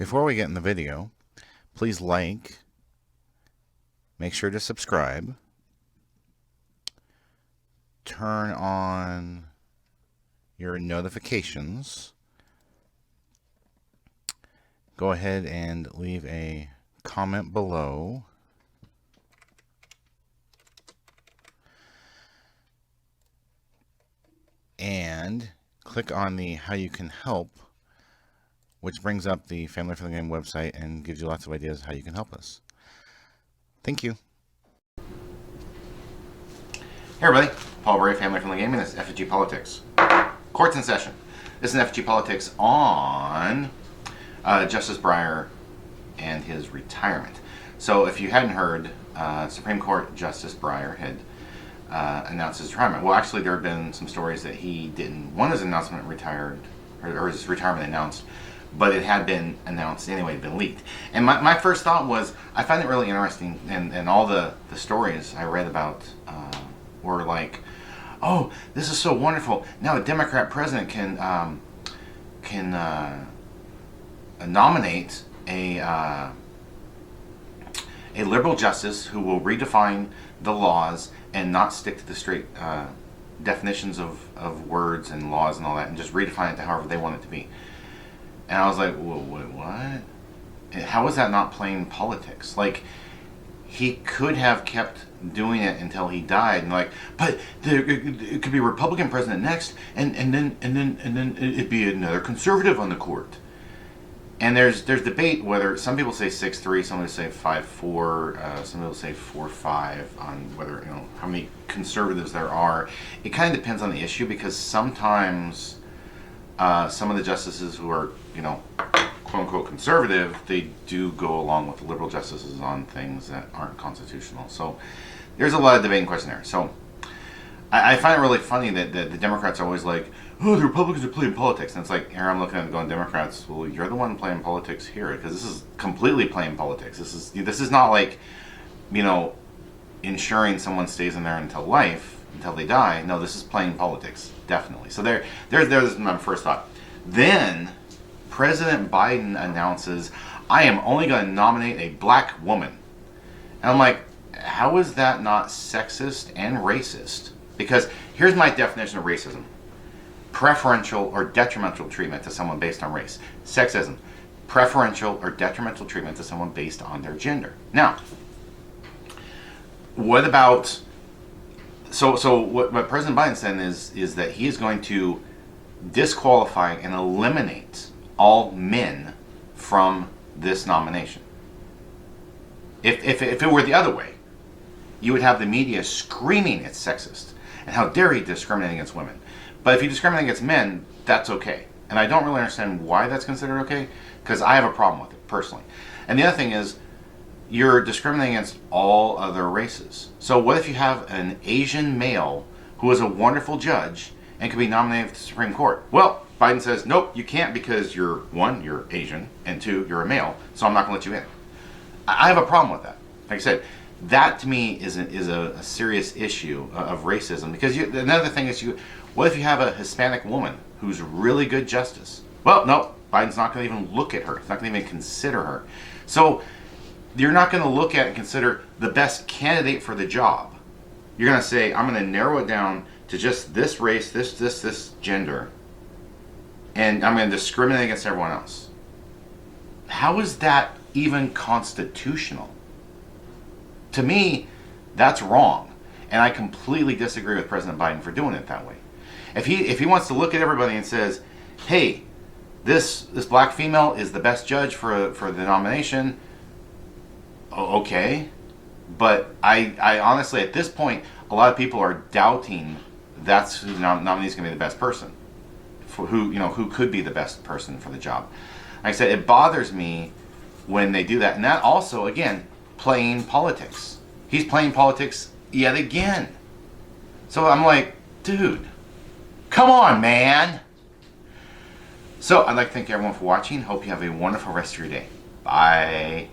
Before we get in the video, please like, make sure to subscribe, turn on your notifications, go ahead and leave a comment below, and click on the How You Can Help, which brings up the Family Friendly Game website and gives you lots of ideas how you can help us. Thank you. Hey everybody, Paul Breyer, Family Friendly Gaming. This is FFG Politics. Court's in session. This is FFG Politics on Justice Breyer and his retirement. So if you hadn't heard, Supreme Court Justice Breyer had announced his retirement. Well, actually there have been some stories that he didn't want his announcement retired, or his retirement announced, but it had been announced anyway, it had been leaked. And my first thought was, I find it really interesting, and all the stories I read about were like, oh, this is so wonderful. Now a Democrat president can nominate a liberal justice who will redefine the laws and not stick to the straight definitions of words and laws and all that, and just redefine it to however they want it to be. And I was like, whoa, wait, what? How is that not playing politics? Like, he could have kept doing it until he died, and like, but it could be a Republican president next, and then it'd be another conservative on the court. And there's debate whether, some people say 6'3", some people say 5'4", some people say 4'5", on whether, you know, how many conservatives there are. It kind of depends on the issue, because sometimes some of the justices who are, you know, quote unquote conservative, they do go along with the liberal justices on things that aren't constitutional. So there's a lot of debate and question there. So I find it really funny that the Democrats are always like, oh, the Republicans are playing politics. And it's like, here I'm looking at it going, Democrats, well, you're the one playing politics here, because this is completely playing politics. This is not like, you know, ensuring someone stays in there until life, until they die. No, this is playing politics, definitely. So there's my first thought. Then President Biden announces, I am only going to nominate a black woman. And I'm like, how is that not sexist and racist? Because here's my definition of racism: preferential or detrimental treatment to someone based on race. Sexism: preferential or detrimental treatment to someone based on their gender. Now, what about, so what President Biden said is that he is going to disqualify and eliminate all men from this nomination. If it were the other way, you would have the media screaming it's sexist, and how dare he discriminate against women. But if you discriminate against men, that's okay. And I don't really understand why that's considered okay, because I have a problem with it, personally. And the other thing is, you're discriminating against all other races. So what if you have an Asian male who is a wonderful judge and can be nominated for the Supreme Court? Well, Biden says, nope, you can't, because you're, one, you're Asian, and two, you're a male, so I'm not going to let you in. I have a problem with that. Like I said, that to me is a serious issue of racism, because another thing is, what if you have a Hispanic woman who's really good justice? Well, no, Biden's not going to even look at her. He's not going to even consider her. So you're not going to look at and consider the best candidate for the job. You're going to say, I'm going to narrow it down to just this race, this gender, and I'm going to discriminate against everyone else. How is that even constitutional? To me, that's wrong, and I completely disagree with President Biden for doing it that way. If he wants to look at everybody and says, hey, this black female is the best judge for the nomination, okay, but I honestly, at this point, a lot of people are doubting that's who the nominee is going to be the best person, for who could be the best person for the job. Like I said, it bothers me when they do that, and that also, again, playing politics. He's playing politics yet again. So I'm like, dude, come on, man. So I'd like to thank everyone for watching. Hope you have a wonderful rest of your day. Bye.